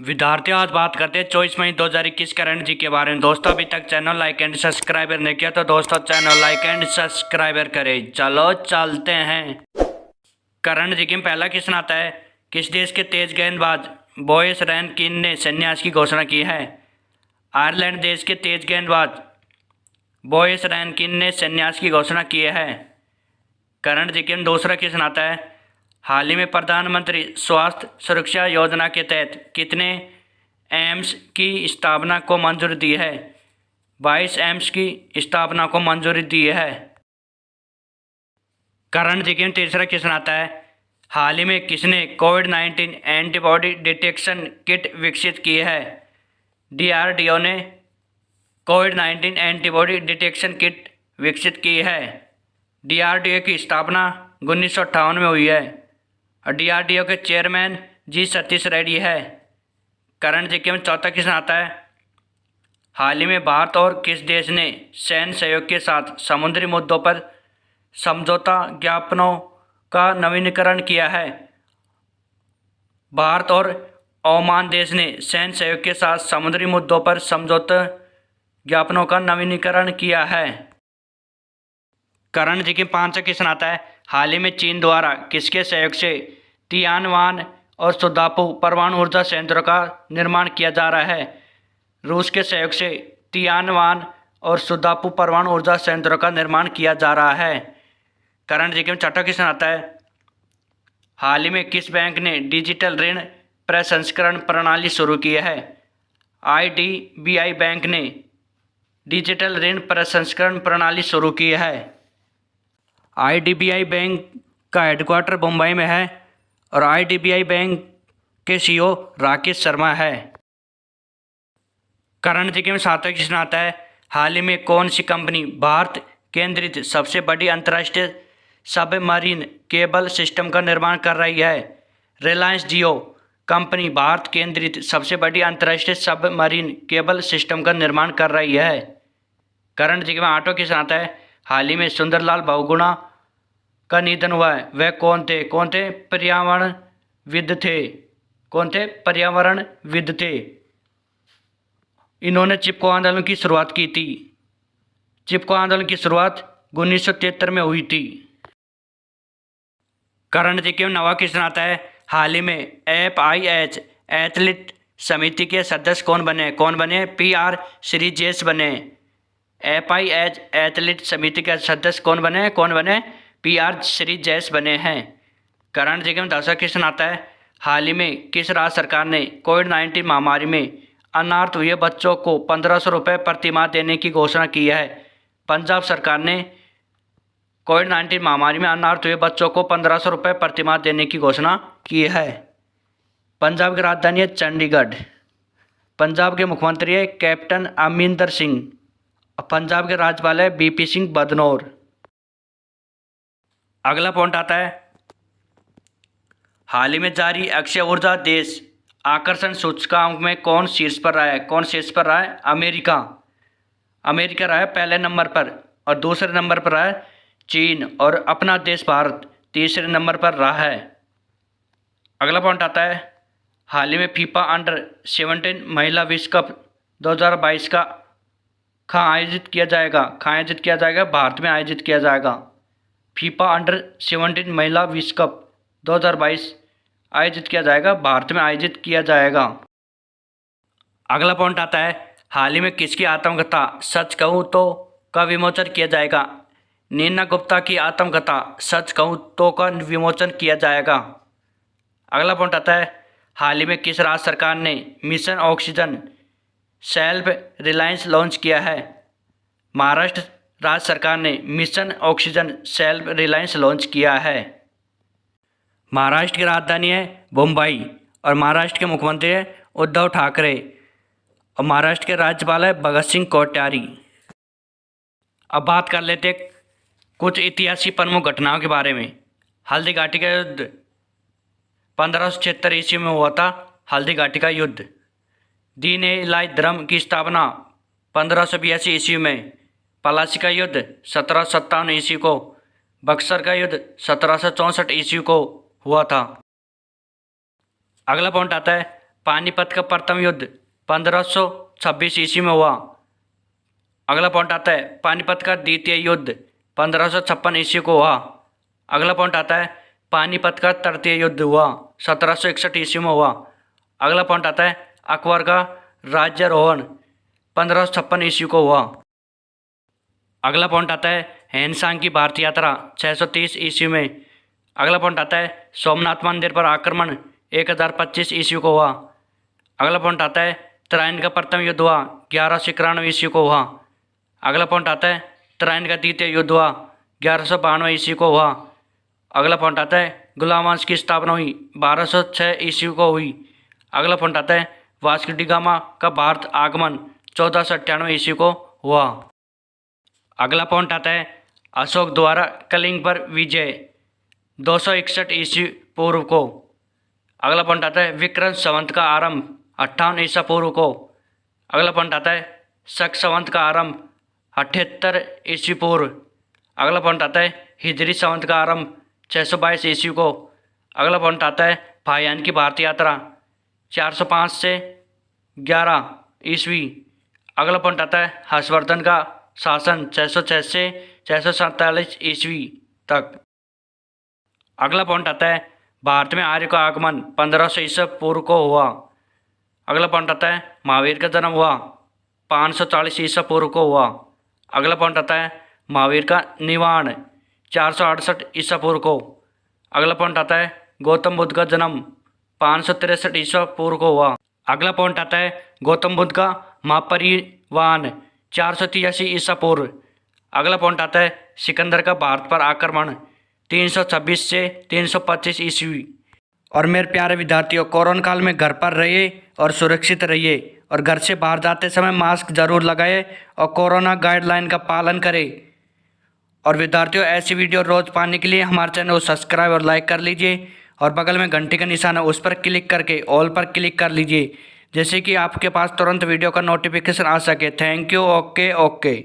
विद्यार्थियों, आज बात करते हैं 24 मई 2021 करंट जी के बारे में। दोस्तों, अभी तक चैनल लाइक एंड सब्सक्राइबर नहीं किया तो दोस्तों चैनल लाइक एंड सब्सक्राइबर करें। चलो चलते हैं। करंट जी में पहला क्वेश्चन आता है, किस देश के तेज गेंदबाज बोयस रैनकिन ने संन्यास की घोषणा की है? आयरलैंड देश के तेज गेंदबाज बोयस रैनकिन ने संन्यास की घोषणा की है। करंट जी में दूसरा क्वेश्चन आता है, हाल ही में प्रधानमंत्री स्वास्थ्य सुरक्षा योजना के तहत कितने एम्स की स्थापना को मंजूरी दी है? 22 एम्स की स्थापना को मंजूरी दी है। करंट जी में तीसरा क्वेश्चन आता है, हाल ही में किसने कोविड-19 एंटीबॉडी डिटेक्शन किट विकसित की है? DRDO ने कोविड-19 एंटीबॉडी डिटेक्शन किट विकसित की है। DRDO की स्थापना 1958 में हुई है और DRDO के चेयरमैन जी सतीश रेड्डी है। करंट जीके में चौथा क्वेश्चन आता है, हाल ही में भारत और किस देश ने सैन्य सहयोग के साथ समुद्री मुद्दों पर समझौता ज्ञापनों का नवीनीकरण किया है? भारत और ओमान देश ने सैन्य सहयोग के साथ समुद्री मुद्दों पर समझौता ज्ञापनों का नवीनीकरण किया है। करंट जी के पांचवा क्वेश्चन आता है, हाल ही में चीन द्वारा किसके सहयोग से तियानवान और सुदापू परमाणु ऊर्जा संयंत्रों का निर्माण किया जा रहा है? रूस के सहयोग से तियानवान और सुदापू परमाणु ऊर्जा संयंत्रों का निर्माण किया जा रहा है। करंट जी के छठा क्वेश्चन आता है, हाल ही में किस बैंक ने डिजिटल ऋण प्रसंस्करण प्रणाली शुरू की है? IDBI बैंक ने डिजिटल ऋण प्रसंस्करण प्रणाली शुरू की है। IDBI बैंक का हेडक्वार्टर मुंबई में है और IDBI बैंक के CEO राकेश शर्मा है। करंट जी के में सातवां क्वेश्चन आता है, हाल ही में कौन सी कंपनी भारत केंद्रित सबसे बड़ी अंतर्राष्ट्रीय सबमरीन केबल सिस्टम का निर्माण कर रही है? रिलायंस जियो कंपनी भारत केंद्रित सबसे बड़ी अंतर्राष्ट्रीय सबमरीन केबल सिस्टम का निर्माण कर रही है। करंट जी के में आठवां क्वेश्चन आता है, हाल ही में सुंदरलाल बहुगुणा का निधन हुआ है, वह कौन थे? पर्यावरणविद थे। इन्होंने चिपको आंदोलन की शुरुआत की थी। चिपको आंदोलन की शुरुआत 1973 में हुई थी। करंट जी के नवा क्वेश्चन आता है, हाल ही में FIH एथलीट समिति के सदस्य कौन बने? PR श्रीजेश बने। FIH एथलीट समिति के सदस्य कौन बने? PR श्रीजेश बने हैं। करंट जी के 10वां क्वेश्चन आता है, हाल ही में किस राज्य सरकार ने कोविड-19 महामारी में अनाथ हुए बच्चों को 1500 रुपये प्रतिमाह देने की घोषणा की है? पंजाब सरकार ने कोविड-19 महामारी में अनाथ हुए बच्चों को 1500 रुपये प्रतिमाह देने की घोषणा की है। पंजाब की राजधानी है चंडीगढ़। पंजाब के मुख्यमंत्री है कैप्टन अमरिंदर सिंह और पंजाब के राज्यपाल है BP सिंह बदनौर। अगला पॉइंट आता है, हाल ही में जारी अक्षय ऊर्जा देश आकर्षण सूचकांक में कौन शीर्ष पर रहा है? अमेरिका रहा है पहले नंबर पर और दूसरे नंबर पर रहा है चीन और अपना देश भारत तीसरे नंबर पर रहा है। अगला पॉइंट आता है, हाल ही में FIFA अंडर-17 महिला विश्व कप 2022 का कहाँ आयोजित किया जाएगा? भारत में आयोजित किया जाएगा। FIFA अंडर-17 महिला विश्व कप 2022 आयोजित किया जाएगा, भारत में आयोजित किया जाएगा। अगला पॉइंट आता है, हाल ही में किसकी आत्मकथा सच कहूँ तो का विमोचन किया जाएगा? नीना गुप्ता की आत्मकथा सच कहूँ तो का विमोचन किया जाएगा। अगला पॉइंट आता है, हाल ही में किस राज्य सरकार ने mission oxygen self reliance launch किया है? महाराष्ट्र राज्य सरकार ने mission oxygen self reliance launch किया है। महाराष्ट्र की राजधानी है मुंबई और महाराष्ट्र के मुख्यमंत्री है उद्धव ठाकरे और महाराष्ट्र के राज्यपाल है भगत सिंह कोश्यारी। अब बात कर लेते हैं कुछ ऐतिहासिक प्रमुख घटनाओं के बारे में। हल्दी घाटी का युद्ध 1576 ईस्वी में हुआ था। हल्दी घाटी का युद्ध। दीन ए इलाही धर्म की स्थापना 1582 ईस्वी में। पलासी का युद्ध 1757 ईस्वी को। बक्सर का युद्ध 1764 ईस्वी को हुआ था। अगला पॉइंट आता है, पानीपत का प्रथम युद्ध 1526 ईस्वी में हुआ। अगला पॉइंट आता है पानीपत का द्वितीय युद्ध 1556 ईस्वी को हुआ। अगला पॉइंट आता है पानीपत का तृतीय युद्ध हुआ 1761 ईस्वी में हुआ। अगला पॉइंट आता है अकबर का राज्यारोहण 1556 ईस्वी को हुआ। अगला पॉइंट आता है हैनसांग की भारत यात्रा 630 ईस्वी में। अगला पॉइंट आता है सोमनाथ मंदिर पर आक्रमण 1025 ईस्वी को हुआ। अगला पॉइंट आता है तराइन का प्रथम युद्ध हुआ 1191 ईस्वी को हुआ। अगला पॉइंट आता है तराइन का द्वितीय युद्ध हुआ 1192 ईस्वी को हुआ। अगला पॉइंट आता है गुलाम वंश की स्थापना हुई 1206 ईस्वी को हुई। अगला पॉइंट आता है वास्को डी गामा का भारत आगमन 1498 ईस्वी को हुआ। अगला पॉइंट आता है अशोक द्वारा कलिंग पर विजय 261 ईस्वी पूर्व को। अगला पॉइंट आता है विक्रम संवत का आरंभ 58 ईसा पूर्व को। अगला पॉइंट आता है शक संवत का आरंभ 78 ईस्वी पूर्व। अगला पॉइंट आता है हिजरी संवत का आरंभ 622 ईस्वी को। अगला पॉइंट आता है फाहियान की भारत यात्रा 405 से 11 ईस्वी। अगला पॉइंट आता है हर्षवर्धन का शासन 606 से 647 ईस्वी तक। अगला पॉइंट आता है भारत में आर्य का आगमन 1500 ईसा पूर्व को हुआ। अगला पॉइंट आता है महावीर का जन्म हुआ 540 ईसा पूर्व को हुआ। अगला पॉइंट आता है महावीर का निवाण 468 ईसा पूर्व को। अगला पॉइंट आता है गौतम बुद्ध का जन्म 563 ईसा पूर्व को हुआ। अगला पॉइंट आता है गौतम बुद्ध का महापरिनिर्वाण 483 ईसा पूर्व। अगला पॉइंट आता है सिकंदर का भारत पर आक्रमण 326 से 325 ईस्वी। और मेरे प्यारे विद्यार्थियों, कोरोना काल में घर पर रहिए और सुरक्षित रहिए और घर से बाहर जाते समय मास्क जरूर लगाए और कोरोना गाइडलाइन का पालन करें। और विद्यार्थियों, ऐसी वीडियो रोज़ पाने के लिए हमारे चैनल को सब्सक्राइब और लाइक कर लीजिए और बगल में घंटी का निशान है उस पर क्लिक करके ऑल पर क्लिक कर लीजिए, जैसे कि आपके पास तुरंत वीडियो का नोटिफिकेशन आ सके। Thank you. ओके।